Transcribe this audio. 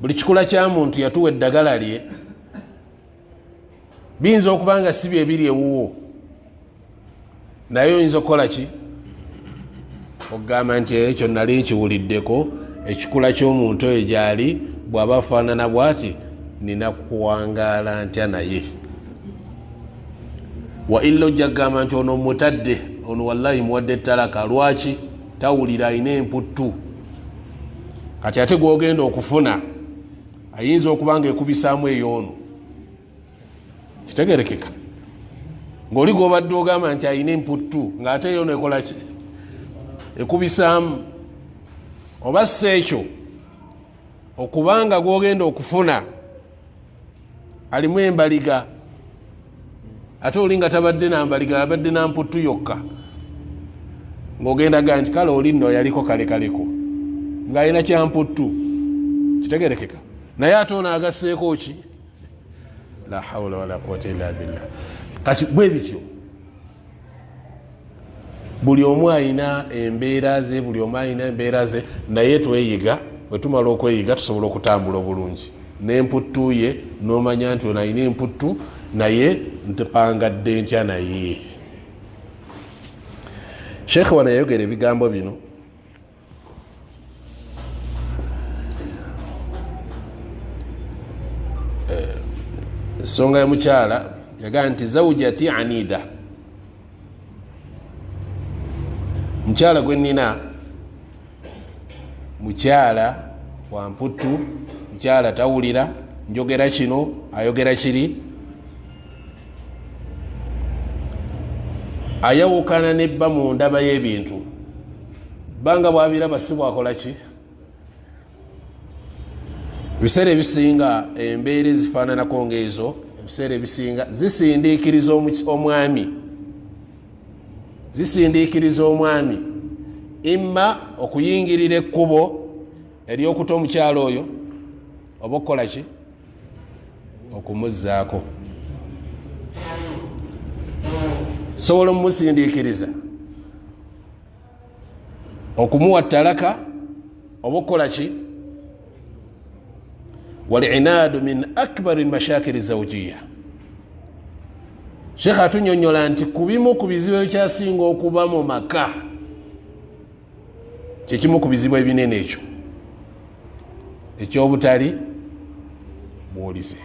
buli kikula kya muntu yatuwa eddagala lye biyinza okuba nga si bye biri ewuwo naye oyinza okukola ki okugamba nti ekyo nali nkiwuliddeko ekikula ky'omuntu oyo gyali bw'aba afaanana bw'ati nina kuwangaala ntya naye wa illa ojja kugamba nti ono mutadde ono wallahi muwadde ettalaka lwaki tawulira ayina emputtu kati ate gwogenda okufuna ayinza okuba nga ekubisaamu eyoono kitegerekeka ng'oli gwobadde ogamba nti ayina emputtu ng'ate yoono ekolaki ekubisaamu oba si ekyo okubanga gwogenda okufuna alimu embaliga ate oli nga tabadde nambaliga abadde namputtu yokka ng'ogenda ga nti kale oli nno yaliko kalekaleko ng'alina kyamputtu kitegerekeka naye ate ono agasseeko ki la hawla wala quwwata illa billah kati bwe bityo buli omu alina embeera ze buli omu alina embeera ze naye tweyiga bwe tumala okweyiga tusobola okutambula obulungi n'emputtu ye n'omanya nti ono alina emputtu naye ntepangadde ntya naye sheekhe wano yayogera ebigambo bino ensonga y'omukyala yagamba nti zawjati anida mukyala gwe nnina mukyala wamputtu mukyala tawulira njogera kino ayogera kiri ayawukana nebba mu ndaba y'ebintu banga bwabiraba si bwakola ki ebiseera ebisinga embeera ezifaananako ngaezo ebiseera ebisinga zisindiikiriza omwami zisindiikiriza omwami imma okuyingirira ekkubo ery'okuta omukyalo oyo oba okukola ki okumuzzaako sobola omumusindiikiriza okumuwa ttalaka oba okukola ki walinaadu min akbari mashakiri zawjiya sheekh atunyonyola nti kubimu ku bizibu ebikyasinga okuba mu maka kyekimu ku bizibu ebinene ekyo ekyobutali bwolize